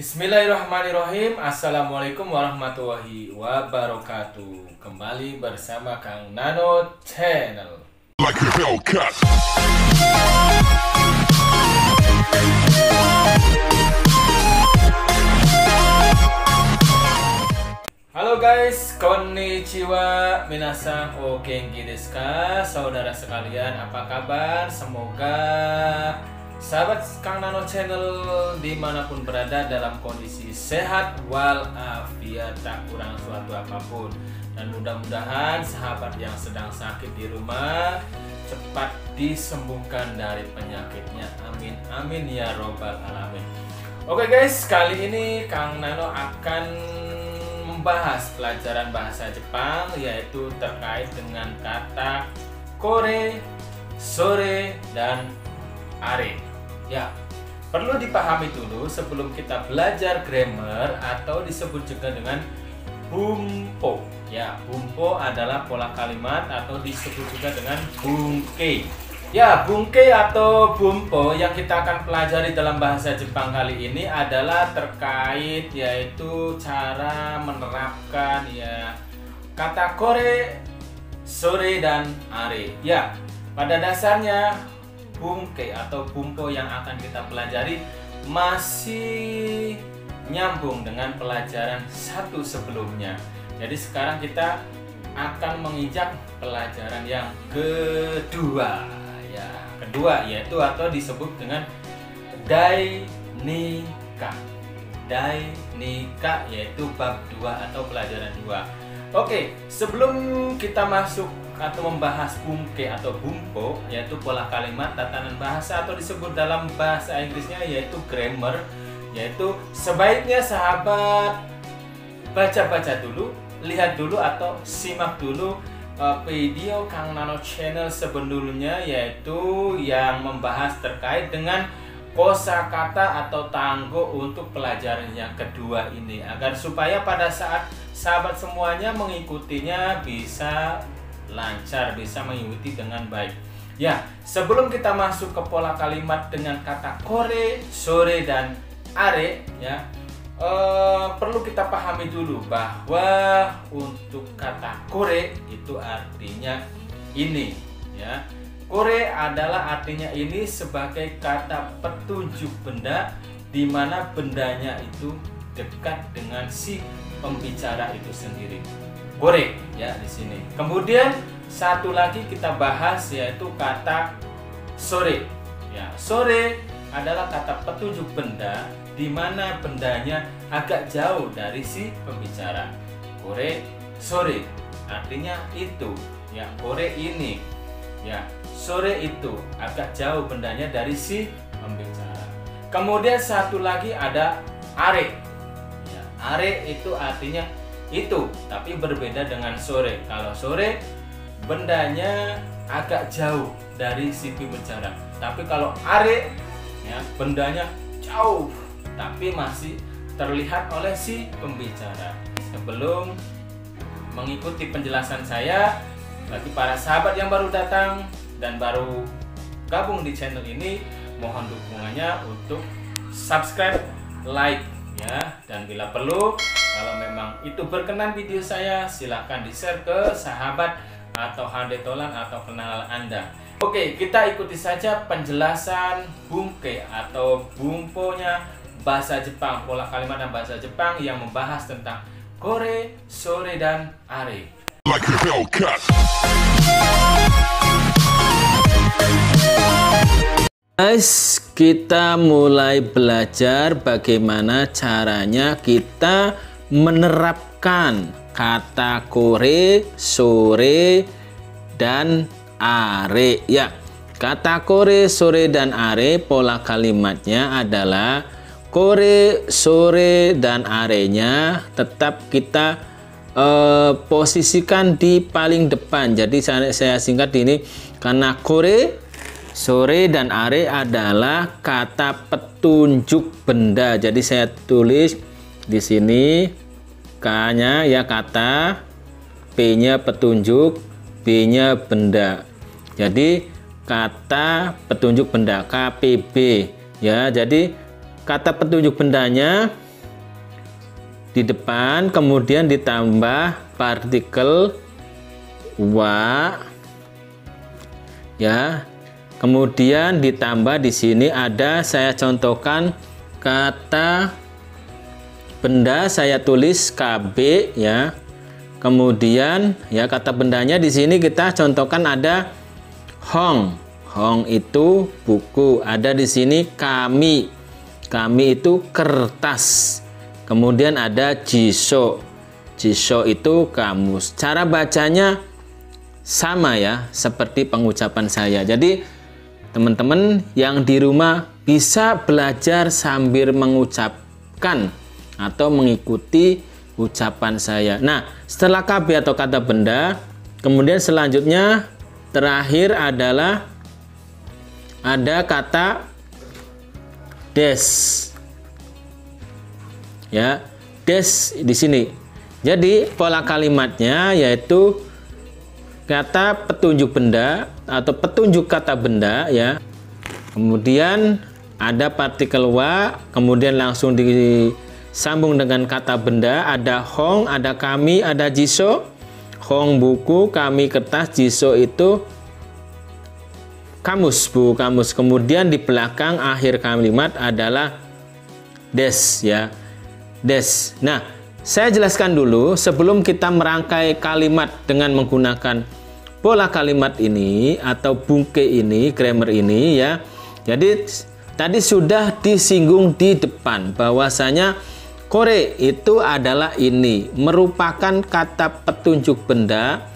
Bismillahirrahmanirrahim. Assalamualaikum warahmatullahi wabarakatuh. Kembali bersama Kang Nano Channel. Like a Hellcat. Halo guys, konnichiwa, minasan o genki desu ka? Saudara sekalian, apa kabar? Semoga sahabat Kang Nano Channel dimanapun berada dalam kondisi sehat walafiat, tak kurang suatu apapun. Dan mudah-mudahan sahabat yang sedang sakit di rumah cepat disembuhkan dari penyakitnya. Amin, amin ya robbal alamin. Oke guys, kali ini Kang Nano akan membahas pelajaran bahasa Jepang, yaitu terkait dengan kata kore, sore, dan are. Ya, perlu dipahami dulu sebelum kita belajar grammar atau disebut juga dengan bumpo. Ya, bumpo adalah pola kalimat atau disebut juga dengan bunke. Ya, bunke atau bumpo yang kita akan pelajari dalam bahasa Jepang kali ini adalah terkait yaitu cara menerapkan ya kata kore, sore, dan are. Ya, pada dasarnya bunke atau bumpo yang akan kita pelajari masih nyambung dengan pelajaran satu sebelumnya. Jadi sekarang kita akan menginjak pelajaran yang kedua. Ya, kedua yaitu atau disebut dengan dainika. Dainika yaitu bab 2 atau pelajaran 2. Oke, sebelum kita masuk atau membahas bunke atau bumpo, yaitu pola kalimat, tatanan bahasa atau disebut dalam bahasa Inggrisnya yaitu grammar, yaitu sebaiknya sahabat baca-baca dulu, lihat dulu atau simak dulu video Kang Nano Channel sebelumnya, yaitu yang membahas terkait dengan kosakata atau tanggo untuk pelajaran yang kedua ini, agar supaya pada saat sahabat semuanya mengikutinya bisa lancar, bisa mengikuti dengan baik. Ya, sebelum kita masuk ke pola kalimat dengan kata kore, sore, dan are, ya perlu kita pahami dulu bahwa untuk kata kore itu artinya ini, ya. Kore adalah artinya ini sebagai kata petunjuk benda di mana bendanya itu dekat dengan si pembicara itu sendiri. Kore ya di sini. Kemudian satu lagi kita bahas yaitu kata sore. Ya, sore adalah kata petunjuk benda di mana bendanya agak jauh dari si pembicara. Kore, sore artinya itu, ya, kore ini, ya, sore itu agak jauh bendanya dari si pembicara. Kemudian satu lagi ada are. Ya, are itu artinya itu, tapi berbeda dengan sore. Kalau sore bendanya agak jauh dari si pembicara, tapi kalau are ya bendanya jauh tapi masih terlihat oleh si pembicara. Sebelum mengikuti penjelasan saya, bagi para sahabat yang baru datang dan baru gabung di channel ini, mohon dukungannya untuk subscribe, like ya, dan bila perlu kalau memang itu berkenan video saya, silahkan di-share ke sahabat atau handetolan atau kenalan Anda. Oke, kita ikuti saja penjelasan bunke atau bumponya bahasa Jepang, pola kalimat dan bahasa Jepang yang membahas tentang kore, sore, dan are. Like a Hellcat. Guys, kita mulai belajar bagaimana caranya kita menerapkan kata kore, sore, dan are. Ya, kata kore, sore, dan are pola kalimatnya adalah kore, sore, dan are-nya tetap kita posisikan di paling depan. Jadi saya singkat ini karena kore, sore, dan are adalah kata petunjuk benda. Jadi saya tulis di sini K-nya ya kata, P-nya petunjuk, B-nya benda. Jadi kata petunjuk benda KPB ya. Jadi kata petunjuk bendanya di depan, kemudian ditambah partikel wa, ya. Kemudian ditambah di sini ada, saya contohkan kata benda, saya tulis KB, ya. Kemudian ya kata bendanya di sini kita contohkan ada hong. Hong itu buku. Ada di sini kami. Kami itu kertas. Kemudian ada jiso. Jiso itu kamus. Cara bacanya sama ya, seperti pengucapan saya. Jadi teman-teman yang di rumah bisa belajar sambil mengucapkan atau mengikuti ucapan saya. Nah, setelah KB atau kata benda, kemudian selanjutnya terakhir adalah ada kata des. Ya, des di sini. Jadi pola kalimatnya yaitu kata petunjuk benda atau petunjuk kata benda, ya. Kemudian ada partikel wa, kemudian langsung disambung dengan kata benda, ada hong, ada kami, ada jiso. Hong buku, kami kertas, jiso itu kamus, bu kamus. Kemudian di belakang akhir kalimat adalah des, ya. Des. Nah, saya jelaskan dulu sebelum kita merangkai kalimat dengan menggunakan pola kalimat ini atau bungke ini, grammar ini, ya. Jadi tadi sudah disinggung di depan bahwasanya kore itu adalah ini, merupakan kata petunjuk benda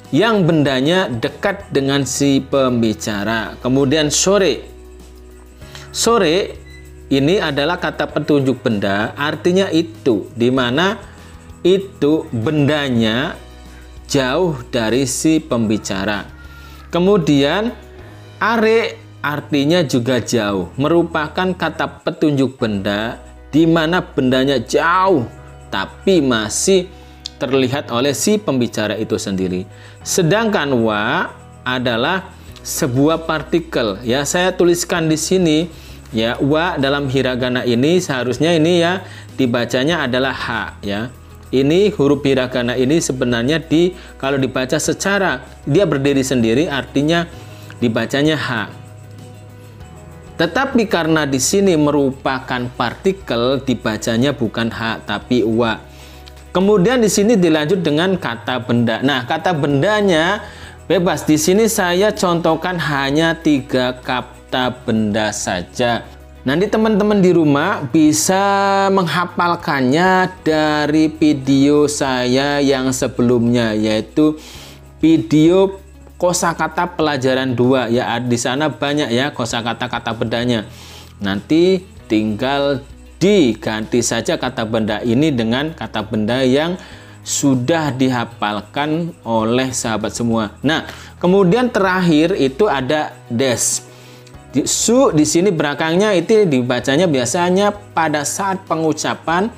yang bendanya dekat dengan si pembicara. Kemudian sore. Sore ini adalah kata petunjuk benda, artinya itu, di mana itu bendanya jauh dari si pembicara. Kemudian are artinya juga jauh, merupakan kata petunjuk benda di mana bendanya jauh tapi masih terlihat oleh si pembicara itu sendiri. Sedangkan wa adalah sebuah partikel. Ya, saya tuliskan di sini ya, wa dalam hiragana ini seharusnya ini ya dibacanya adalah ha, ya. Ini huruf hiragana ini sebenarnya kalau dibaca secara dia berdiri sendiri artinya dibacanya ha. Tetapi karena di sini merupakan partikel dibacanya bukan ha tapi wa. Kemudian di sini dilanjut dengan kata benda. Nah, kata bendanya bebas. Di sini saya contohkan hanya 3 kata benda saja. Nanti teman-teman di rumah bisa menghafalkannya dari video saya yang sebelumnya, yaitu video kosakata pelajaran 2. Ya, di sana banyak ya kosakata kata bendanya. Nanti tinggal diganti saja kata benda ini dengan kata benda yang sudah dihafalkan oleh sahabat semua. Nah, kemudian terakhir itu ada des. Su di sini belakangnya itu dibacanya biasanya pada saat pengucapan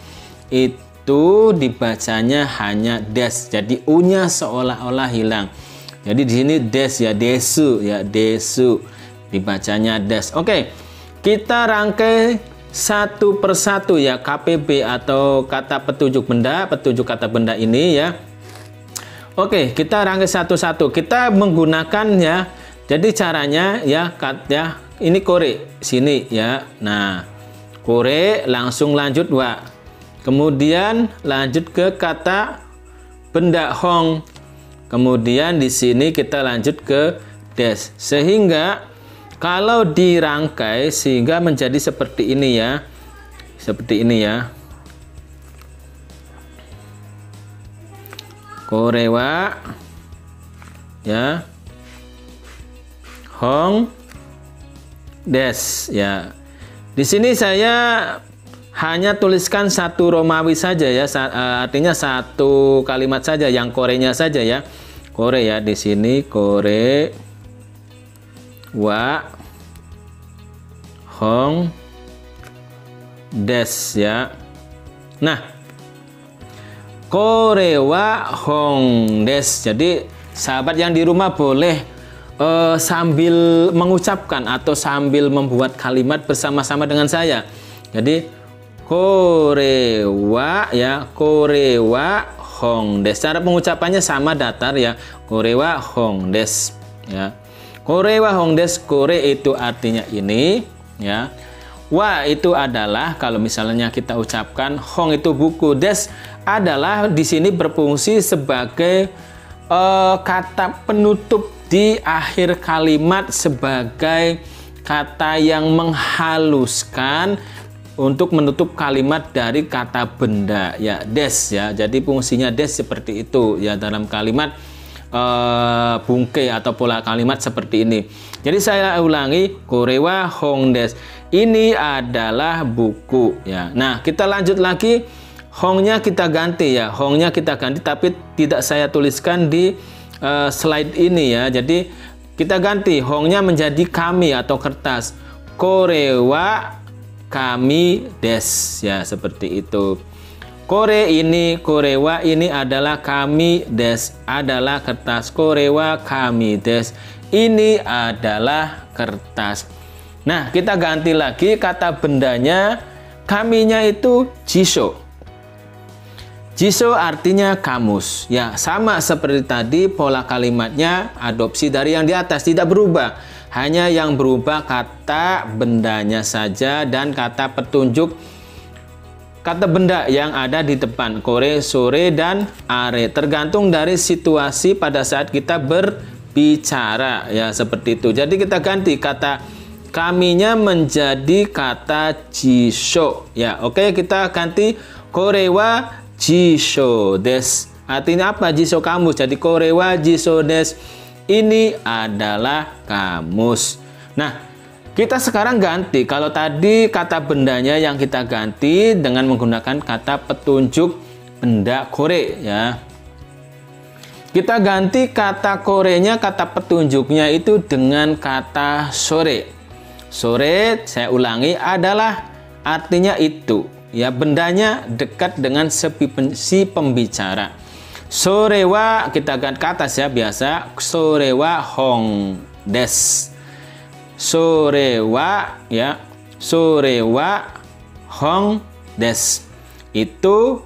itu dibacanya hanya des. Jadi u-nya seolah-olah hilang. Jadi di sini des ya, desu ya, desu dibacanya des. Oke, kita rangkai satu persatu ya KPB atau kata petunjuk benda, petunjuk kata benda ini ya. Oke, kita rangkai satu-satu. Kita menggunakan ya. Jadi caranya ya, ini kore sini ya. Nah, kore langsung lanjut wa. Kemudian lanjut ke kata benda hong. Kemudian di sini kita lanjut ke des. Sehingga kalau dirangkai sehingga menjadi seperti ini ya. Seperti ini ya. Korewa ya. Hong des ya. Di sini saya hanya tuliskan satu Romawi saja ya, artinya satu kalimat saja yang korenya saja ya. Kore ya, di sini kore wa hong des ya. Nah, kore wa hong des. Jadi sahabat yang di rumah boleh sambil mengucapkan atau sambil membuat kalimat bersama-sama dengan saya. Jadi korewa ya, korewa hongdes. Cara pengucapannya sama datar ya, korewa hongdes ya. Korewa hongdes, kore itu artinya ini ya. Wa itu adalah kalau misalnya kita ucapkan, hong itu buku, des adalah di sini berfungsi sebagai kata penutup di akhir kalimat, sebagai kata yang menghaluskan untuk menutup kalimat dari kata benda ya, des ya. Jadi fungsinya des seperti itu ya dalam kalimat bungke atau pola kalimat seperti ini. Jadi saya ulangi, korewa hongdes, ini adalah buku ya. Nah, kita lanjut lagi, hongnya kita ganti ya, hongnya kita ganti, tapi tidak saya tuliskan di slide ini ya. Jadi kita ganti hongnya menjadi kami atau kertas, korewa kami des ya, seperti itu. Kore ini, korewa ini adalah kami des, adalah kertas. Korewa kami des, ini adalah kertas. Nah, kita ganti lagi kata bendanya, kaminya itu jiso. Jiso artinya kamus. Ya, sama seperti tadi, pola kalimatnya adopsi dari yang di atas, tidak berubah. Hanya yang berubah kata bendanya saja dan kata petunjuk kata benda yang ada di depan, kore, sore, dan are. Tergantung dari situasi pada saat kita berbicara ya, seperti itu. Jadi kita ganti kata kaminya menjadi kata jiso ya. Oke, kita ganti korewa jiso des. Artinya apa jiso, kamus. Jadi korewa jiso des, ini adalah kamus. Nah, kita sekarang ganti, kalau tadi kata bendanya yang kita ganti dengan menggunakan kata petunjuk benda kore ya. Kita ganti kata korenya, kata petunjuknya itu dengan kata sore. Sore, saya ulangi, adalah artinya itu ya, bendanya dekat dengan si pembicara. Sorewa kita ganti ke atas ya, biasa. Sorewa hongdes. Sorewa ya, sorewa hongdes, itu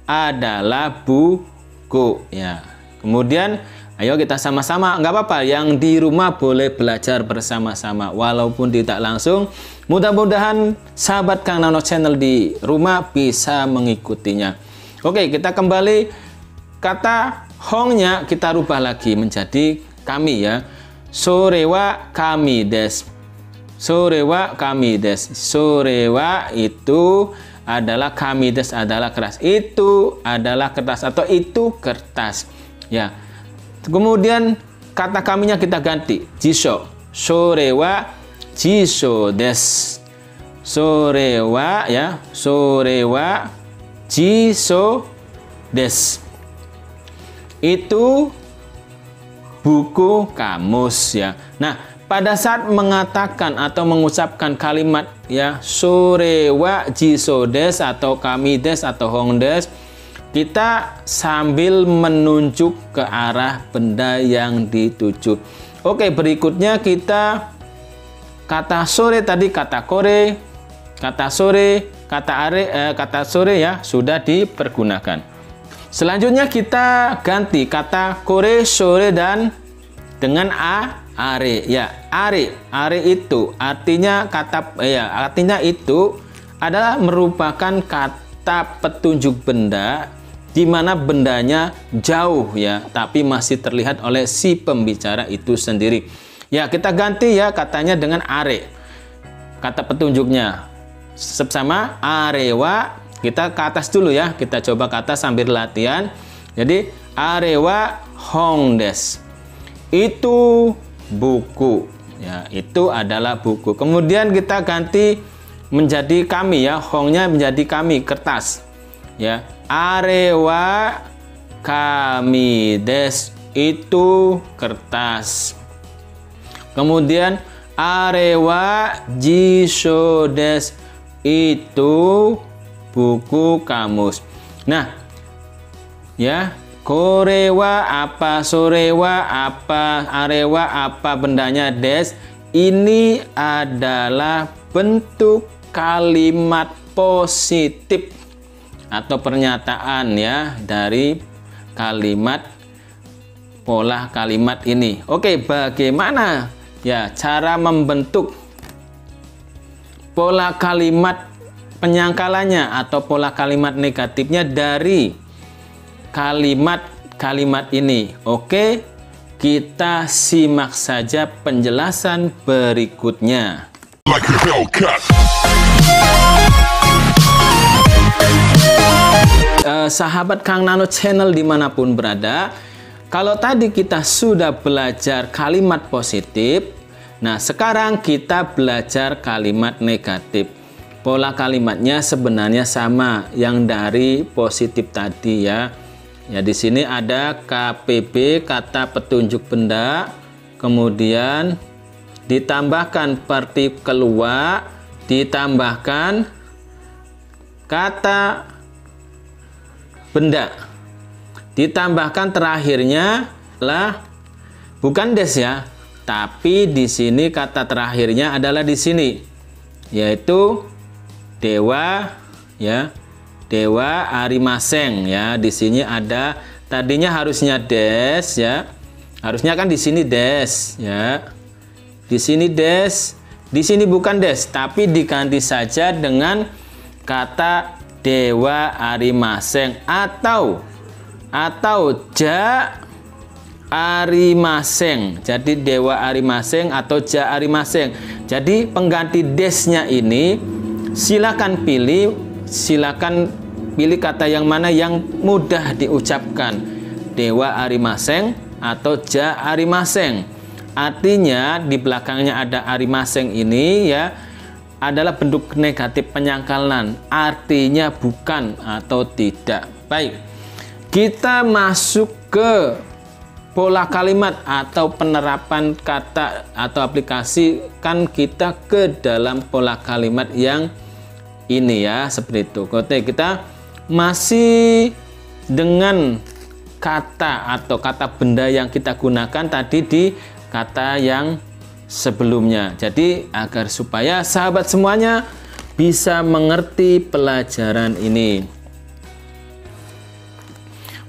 adalah buku ya. Kemudian ayo kita sama-sama, nggak apa-apa, yang di rumah boleh belajar bersama-sama walaupun tidak langsung. Mudah-mudahan sahabat Kang Nano Channel di rumah bisa mengikutinya. Oke, kita kembali, kata hongnya kita rubah lagi menjadi kami ya. Sorewa kami des. Sorewa kami des. Sorewa itu adalah kami des, adalah kertas. Itu adalah kertas atau itu kertas. Ya. Kemudian kata kaminya kita ganti. Jiso. Sorewa jiso des. Sorewa ya. Sorewa jiso des. Itu buku kamus ya. Nah, pada saat mengatakan atau mengucapkan kalimat ya, sorewa jisodes atau kamides atau hongdes, kita sambil menunjuk ke arah benda yang dituju. Oke, berikutnya kita kata sore tadi, kata kore, kata sore, kata are, kata sore ya sudah dipergunakan. Selanjutnya kita ganti kata kore, sore, dan dengan are ya. Are itu artinya kata artinya itu adalah merupakan kata petunjuk benda di mana bendanya jauh ya, tapi masih terlihat oleh si pembicara itu sendiri. Ya, kita ganti ya katanya dengan are. Kata petunjuknya sama arewa. Kita ke atas dulu ya, kita coba ke atas sambil latihan. Jadi arewa hongdes, itu buku ya, itu adalah buku. Kemudian kita ganti menjadi kami ya, hongnya menjadi kami, kertas ya. Arewa kami des, itu kertas. Kemudian arewa jiso des, itu buku kamus. Nah, ya, korewa apa, sorewa apa, arewa apa bendanya des, ini adalah bentuk kalimat positif atau pernyataan ya dari kalimat pola kalimat ini. Oke, bagaimana ya cara membentuk pola kalimat penyangkalannya atau pola kalimat negatifnya dari kalimat-kalimat ini? Oke, kita simak saja penjelasan berikutnya. Like a Hellcat. Sahabat Kang Nano Channel dimanapun berada, kalau tadi kita sudah belajar kalimat positif, nah sekarang kita belajar kalimat negatif. Pola kalimatnya sebenarnya sama yang dari positif tadi ya. Ya di sini ada KPB, kata petunjuk benda, kemudian ditambahkan partikel wa, ditambahkan kata benda, ditambahkan terakhirnya lah bukan des ya, tapi di sini kata terakhirnya adalah di sini, yaitu dewa ya, dewa Arimaseng ya. Di sini ada, tadinya harusnya des ya, harusnya kan di sini des ya, di sini des, di sini bukan des, tapi diganti saja dengan kata dewa Arimaseng atau ja Arimaseng. Jadi dewa Arimaseng atau ja Arimaseng. Jadi pengganti desnya ini silakan pilih kata yang mana yang mudah diucapkan, dewa Arimaseng atau ja Arimaseng. Artinya di belakangnya ada Arimaseng ini ya adalah bentuk negatif penyangkalan, artinya bukan atau tidak. Baik, kita masuk ke pola kalimat atau penerapan kata atau aplikasikan kita ke dalam pola kalimat yang ini ya, seperti itu. Oke, kita masih dengan kata atau kata benda yang kita gunakan tadi di kata yang sebelumnya. Jadi agar supaya sahabat semuanya bisa mengerti pelajaran ini.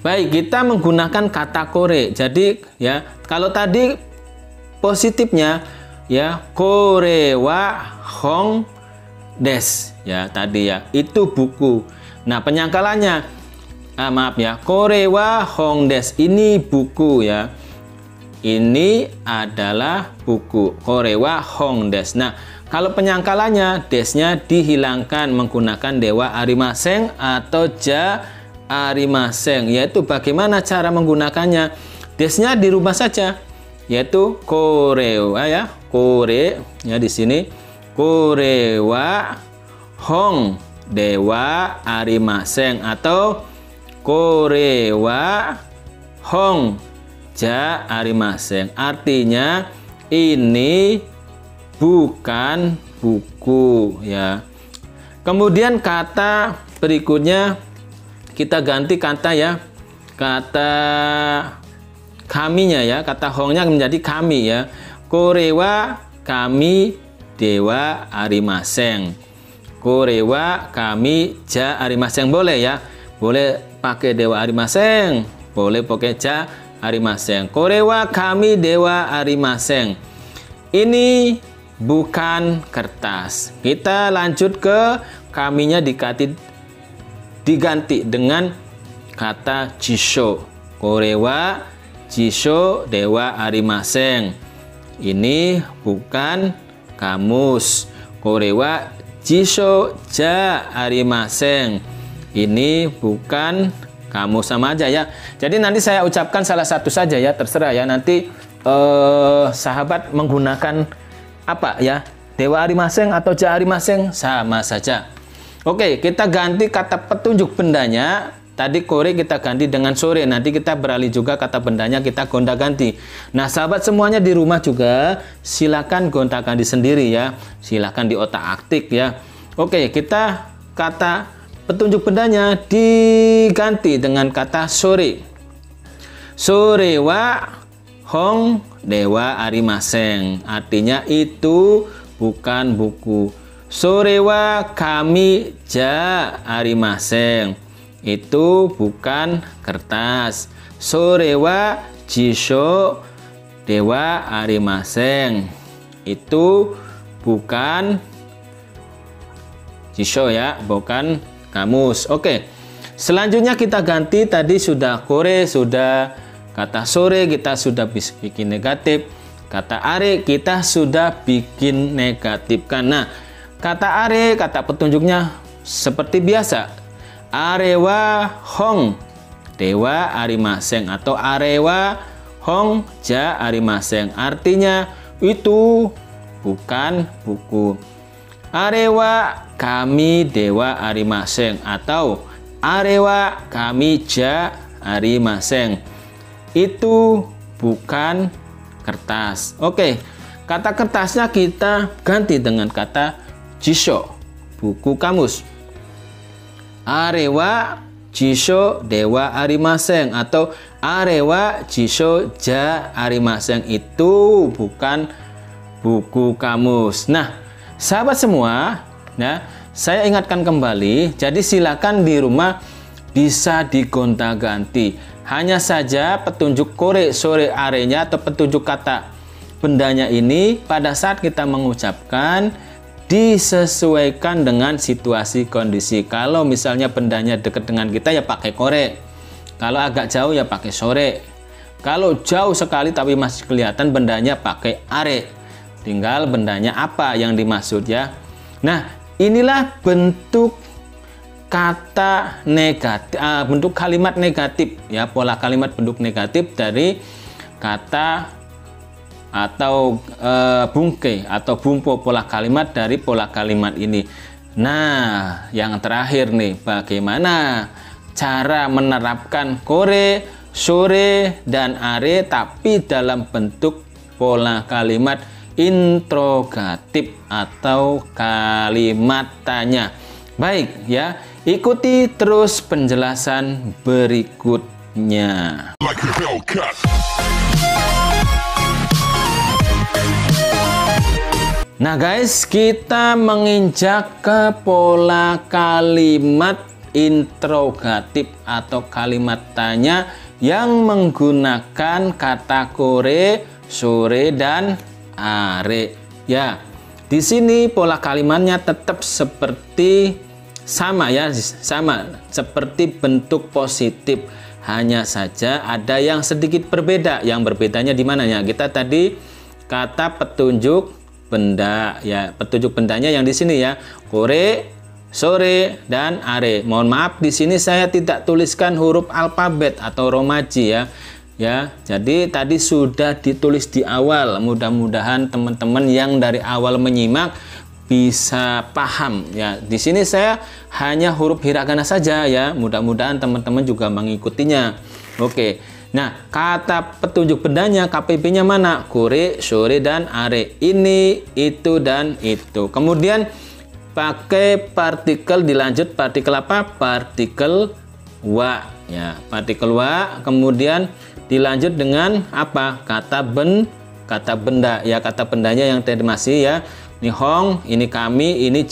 Baik, kita menggunakan kata kore. Jadi ya, kalau tadi positifnya ya kore wa hong des ya tadi ya, itu buku. Nah, penyangkalannya maaf ya, kore wa hong des, ini buku ya. Ini adalah buku, kore wa hong des. Nah, kalau penyangkalannya desnya dihilangkan menggunakan dewa Arimaseng atau ja Arimaseng, yaitu bagaimana cara menggunakannya? Desnya dirubah saja, yaitu korewa ya, kore ya di sini korewa hong dewa Arimaseng atau korewa hong ja Arimaseng. Artinya ini bukan buku ya. Kemudian kata berikutnya kita ganti kata ya, kata kaminya ya, kata hongnya menjadi kami ya. Korewa kami dewa Arimaseng, korewa kami ja Arimaseng, boleh ya, boleh pakai dewa Arimaseng, boleh pakai ja Arimaseng. Korewa kami dewa Arimaseng. Ini bukan kertas. Kita lanjut ke kaminya diganti dengan kata jisho. Korewa jisho dewa Arimaseng. Ini bukan kamus. Korewa jisho ja Arimaseng. Ini bukan kamu, sama aja ya. Jadi nanti saya ucapkan salah satu saja ya, terserah ya. Nanti sahabat menggunakan apa ya, dewa Arimaseng atau ja Arimaseng, sama saja. Oke, kita ganti kata petunjuk bendanya. Tadi kore kita ganti dengan sore. Nanti kita beralih juga kata bendanya, kita gonta-ganti. Nah, sahabat semuanya di rumah juga silakan gonta-ganti sendiri ya. Silakan di otak-atik ya. Oke, kita kata petunjuk bendanya diganti dengan kata sore. Sore wa hong dewa Arimaseng. Artinya itu bukan buku. Sore wa kami ja arimaseng. Itu bukan kertas. Sore wa jisho dewa arimaseng. Itu bukan jisho ya, bukan kamus. Oke. Selanjutnya kita ganti, tadi sudah kore, sudah kata sore kita sudah bikin negatif. Kata are kita sudah bikin negatifkan. Nah, kata are, kata petunjuknya seperti biasa. Arewa hong dewa arimaseng atau arewa hong ja arimaseng. Artinya itu bukan buku. Arewa kami dewa arimaseng atau arewa kami ja arimaseng. Itu bukan kertas. Oke, kata kertasnya kita ganti dengan kata jisho, buku kamus. Arewa jisho dewa arimaseng atau arewa jisho ja arimaseng. Itu bukan buku kamus. Nah, sahabat semua, ya, saya ingatkan kembali, jadi silakan di rumah bisa digonta-ganti. Hanya saja petunjuk kore, sore, arenya atau petunjuk kata bendanya ini pada saat kita mengucapkan disesuaikan dengan situasi kondisi. Kalau misalnya bendanya dekat dengan kita ya pakai kore. Kalau agak jauh ya pakai sore. Kalau jauh sekali tapi masih kelihatan bendanya pakai are. Tinggal bendanya apa yang dimaksud ya. Nah, inilah bentuk kata negatif, bentuk kalimat negatif ya, pola kalimat bentuk negatif dari kata atau bungke atau bumpo, pola kalimat dari pola kalimat ini. Nah, yang terakhir nih, bagaimana cara menerapkan kore, sore, dan are tapi dalam bentuk pola kalimat interrogatif atau kalimat tanya. Baik ya, ikuti terus penjelasan berikutnya. Like a Hellcat. Nah guys, kita menginjak ke pola kalimat interrogatif atau kalimat tanya yang menggunakan kata kore, sore, dan are. Ya, di sini pola kalimatnya tetap seperti sama ya, sama seperti bentuk positif. Hanya saja ada yang sedikit berbeda. Yang berbedanya di mananya? Kita tadi kata petunjuk benda ya, petunjuk bendanya yang di sini ya, kore, sore, dan are. Mohon maaf di sini saya tidak tuliskan huruf alfabet atau romaji ya. Ya, jadi tadi sudah ditulis di awal. Mudah-mudahan teman-teman yang dari awal menyimak bisa paham ya. Di sini saya hanya huruf hiragana saja ya. Mudah-mudahan teman-teman juga mengikutinya. Oke. Nah, kata petunjuk bendanya KPB-nya mana? Kore, sore, dan are. Ini, itu, dan itu. Kemudian pakai partikel, dilanjut partikel apa? Partikel wa ya, partikel wa. Kemudian dilanjut dengan apa? Kata benda ya, kata bendanya yang tadi masih ya. Ini hong, ini kami, ini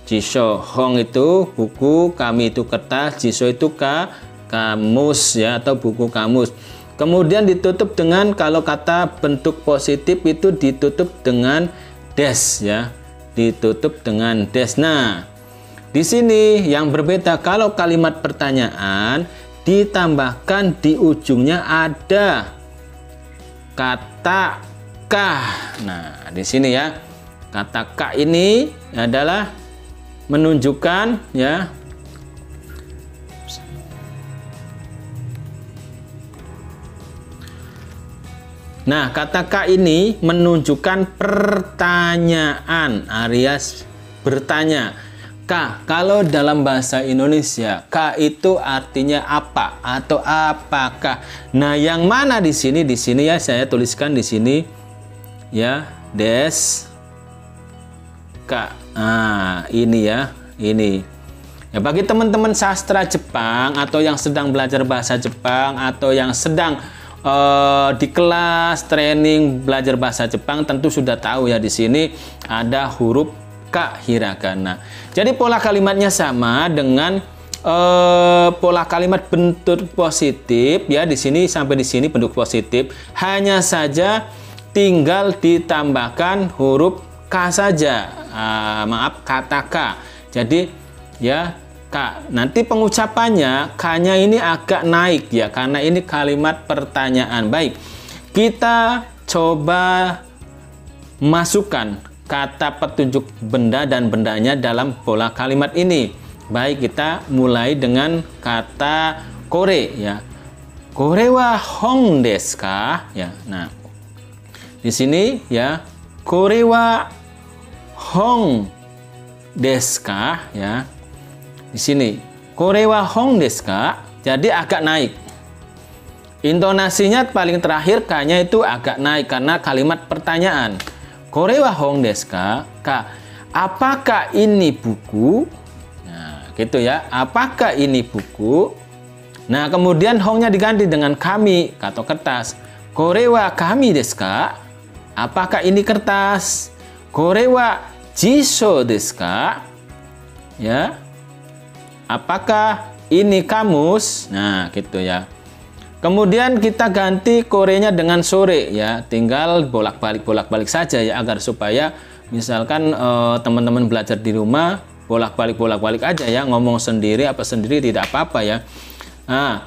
jisho. Hong itu buku, kami itu kertas, jisho itu kamus ya, atau buku kamus. Kemudian ditutup dengan, kalau kata bentuk positif itu ditutup dengan des ya, ditutup dengan des. Nah, di sini yang berbeda, kalau kalimat pertanyaan ditambahkan di ujungnya ada kata kah. Nah, di sini ya, kata kah ini adalah menunjukkan ya, nah kata kah ini menunjukkan pertanyaan alias bertanya. Ka, kalau dalam bahasa Indonesia, ka itu artinya apa atau apakah. Nah, yang mana di sini? Di sini ya saya tuliskan di sini ya, des ka. Nah, ini ya, ini. Ya, bagi teman-teman sastra Jepang atau yang sedang belajar bahasa Jepang atau yang sedang di kelas training belajar bahasa Jepang tentu sudah tahu ya, di sini ada huruf ka hiragana. Jadi pola kalimatnya sama dengan pola kalimat bentuk positif ya. Di sini sampai di sini bentuk positif, hanya saja tinggal ditambahkan huruf K saja. Maaf, kata K. Jadi ya K. Nanti pengucapannya K-nya ini agak naik ya, karena ini kalimat pertanyaan. Baik, kita coba masukkan kata petunjuk benda dan bendanya dalam pola kalimat ini. Baik, kita mulai dengan kata kore ya. Kore wa hong desu ka? Ya. Nah, di sini ya, kore wa hong desu ka ya. Di sini kore wa hong desu ka, jadi agak naik. Intonasinya paling terakhir K-nya itu agak naik karena kalimat pertanyaan. Kore wa hong desu ka? Ka, apakah ini buku? Nah, gitu ya. Apakah ini buku? Nah, kemudian hongnya diganti dengan kami atau kertas. Kore wa kami desu ka? Apakah ini kertas? Kore wa jiso desu ka? Ya. Apakah ini kamus? Nah, gitu ya. Kemudian kita ganti korenya dengan sore ya. Tinggal bolak-balik saja ya, agar supaya misalkan teman-teman belajar di rumah bolak-balik aja ya, ngomong sendiri tidak apa-apa ya. Nah,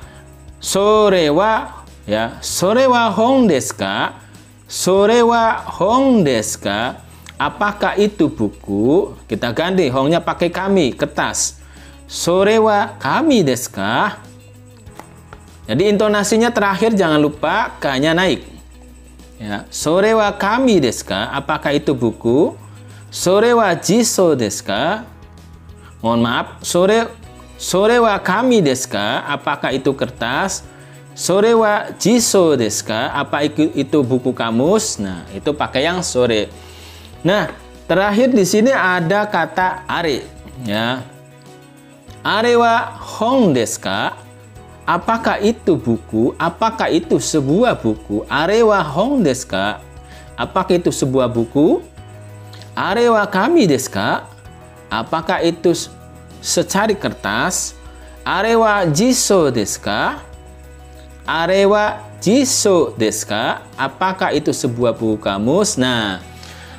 sore wa ya, sore wa hong desu ka? Sore wa hong desu ka? Apakah itu buku? Kita ganti hongnya pakai kami, kertas. Sore wa kami desu ka? Jadi intonasinya terakhir jangan lupa K-nya naik. Ya, sore wa kami desu ka? Apakah itu buku? Sore wa jiso desu ka? Mohon maaf, sore wa kami desu ka? Apakah itu kertas? Sore wa jiso desu ka? Apa itu buku kamus? Nah, itu pakai yang sore. Nah, terakhir di sini ada kata are ya. Are wa hong desu ka? Apakah itu buku? Apakah itu sebuah buku? Are wa hong desu ka? Apakah itu sebuah buku? Are wa kami desu ka? Apakah itu secari kertas? Are wa jiso desu ka? Are wa jiso desu ka? Apakah itu sebuah buku kamus? Nah,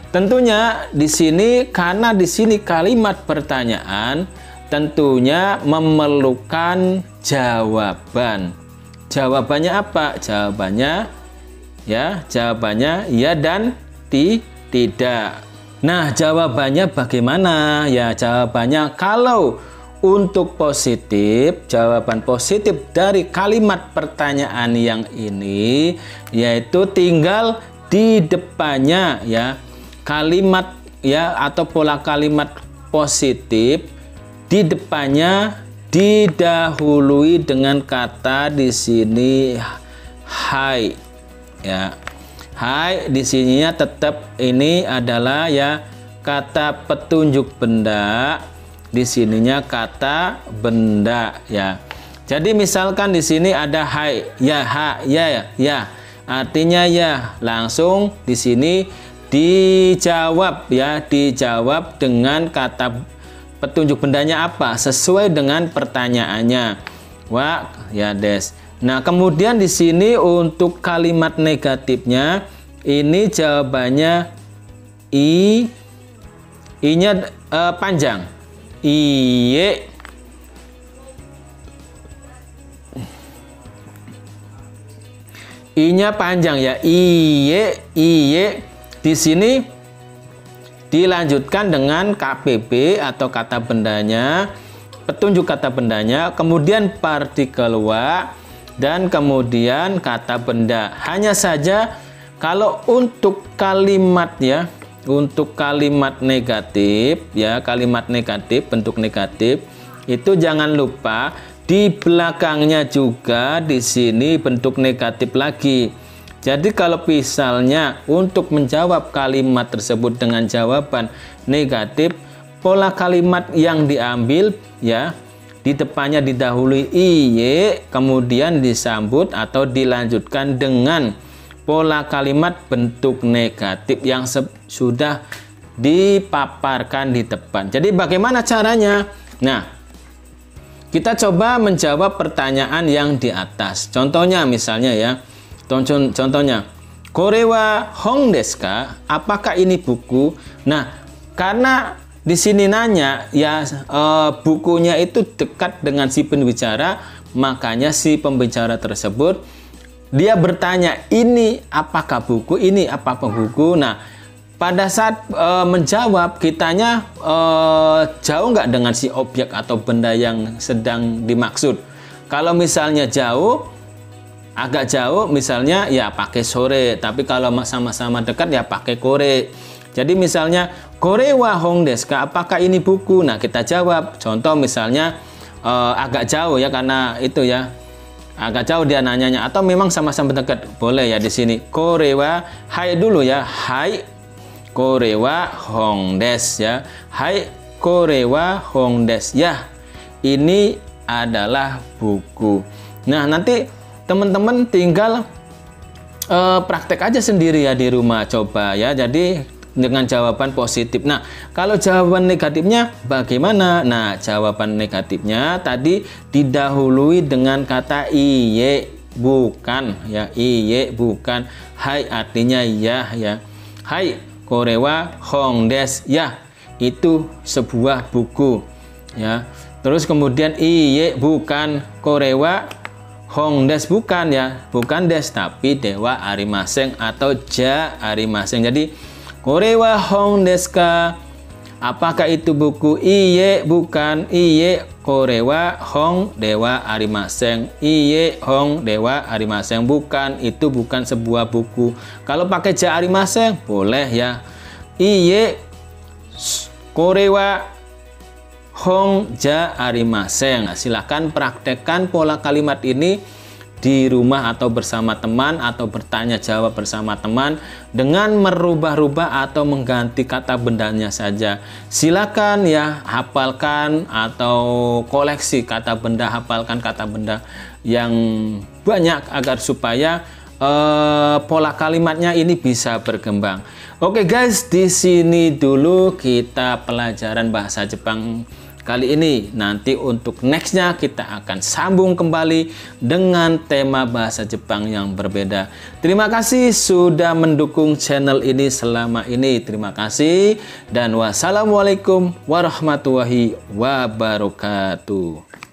tentunya di sini karena di sini kalimat pertanyaan, tentunya memerlukan jawaban. Jawabannya apa? Jawabannya ya dan tidak. Nah, jawabannya bagaimana? Ya, jawabannya kalau untuk positif, jawaban positif dari kalimat pertanyaan yang ini yaitu tinggal di depannya ya kalimat ya atau pola kalimat positif, di depannya didahului dengan kata di sini hai ya. Hai di sininya tetap ini adalah ya kata petunjuk benda, di sininya kata benda ya. Jadi misalkan di sini ada hai ya, ha ya, artinya ya, langsung di sini dijawab ya, dijawab dengan kata petunjuk bendanya apa sesuai dengan pertanyaannya. Wa ya des. Nah, kemudian di sini untuk kalimat negatifnya ini jawabannya i-nya panjang. Iye. I-nya panjang ya. Iye. Di sini dilanjutkan dengan KPB atau kata bendanya, petunjuk kata bendanya, kemudian partikel wa, dan kemudian kata benda. Hanya saja kalau untuk kalimat ya, untuk kalimat negatif ya, kalimat negatif, bentuk negatif itu jangan lupa di belakangnya juga di sini bentuk negatif lagi. Jadi kalau misalnya untuk menjawab kalimat tersebut dengan jawaban negatif, pola kalimat yang diambil ya di depannya didahului iye, kemudian disambut atau dilanjutkan dengan pola kalimat bentuk negatif yang sudah dipaparkan di depan. Jadi bagaimana caranya? Nah, kita coba menjawab pertanyaan yang di atas. Contohnya misalnya ya. Contohnya, kore wa hong desu ka? Apakah ini buku? Nah, karena di sini nanya ya bukunya itu dekat dengan si pembicara, makanya si pembicara tersebut dia bertanya, ini apakah buku? Ini apakah buku? Nah, pada saat menjawab, kitanya jauh nggak dengan si objek atau benda yang sedang dimaksud. Kalau misalnya jauh, agak jauh, misalnya ya pakai sore. Tapi kalau sama-sama dekat ya pakai kore. Jadi misalnya, kore wa hong desu ka? Apakah ini buku? Nah, kita jawab. Contoh misalnya agak jauh ya, karena itu ya. Agak jauh dia nanyanya. Atau memang sama-sama dekat. Boleh ya di sini. Kore wa, hai dulu ya. Hai. Kore wa hong desu ya. Hai, kore wa hong desu. Ya, ini adalah buku. Nah, nanti teman-teman tinggal praktek aja sendiri ya di rumah, coba ya. Jadi dengan jawaban positif. Nah, kalau jawaban negatifnya bagaimana? Nah, jawaban negatifnya tadi didahului dengan kata iye, bukan ya. Iye, bukan. Hai artinya ya ya. Hai, kore wa hong desu. Ya, itu sebuah buku ya. Terus kemudian iye, bukan. Kore wa hong desu, bukan ya, bukan des tapi dewa arimaseng atau ja arimaseng. Jadi kore wa hong desu ka? Apakah itu buku? Iye, bukan. Iye, kore wa hong dewa arimaseng. Iye, hong dewa arimaseng, bukan. Itu bukan sebuah buku. Kalau pakai ja arimaseng boleh ya. Iye, kore wa hong ja arimaseng. Nah, silakan praktekkan pola kalimat ini di rumah atau bersama teman, atau bertanya jawab bersama teman dengan merubah-rubah atau mengganti kata bendanya saja. Silakan ya, hafalkan atau koleksi kata benda, hafalkan kata benda yang banyak agar supaya pola kalimatnya ini bisa berkembang. Oke guys, di sini dulu kita pelajaran bahasa Jepang kali ini. Nanti untuk nextnya kita akan sambung kembali dengan tema bahasa Jepang yang berbeda. Terima kasih sudah mendukung channel ini selama ini. Terima kasih dan wassalamualaikum warahmatullahi wabarakatuh.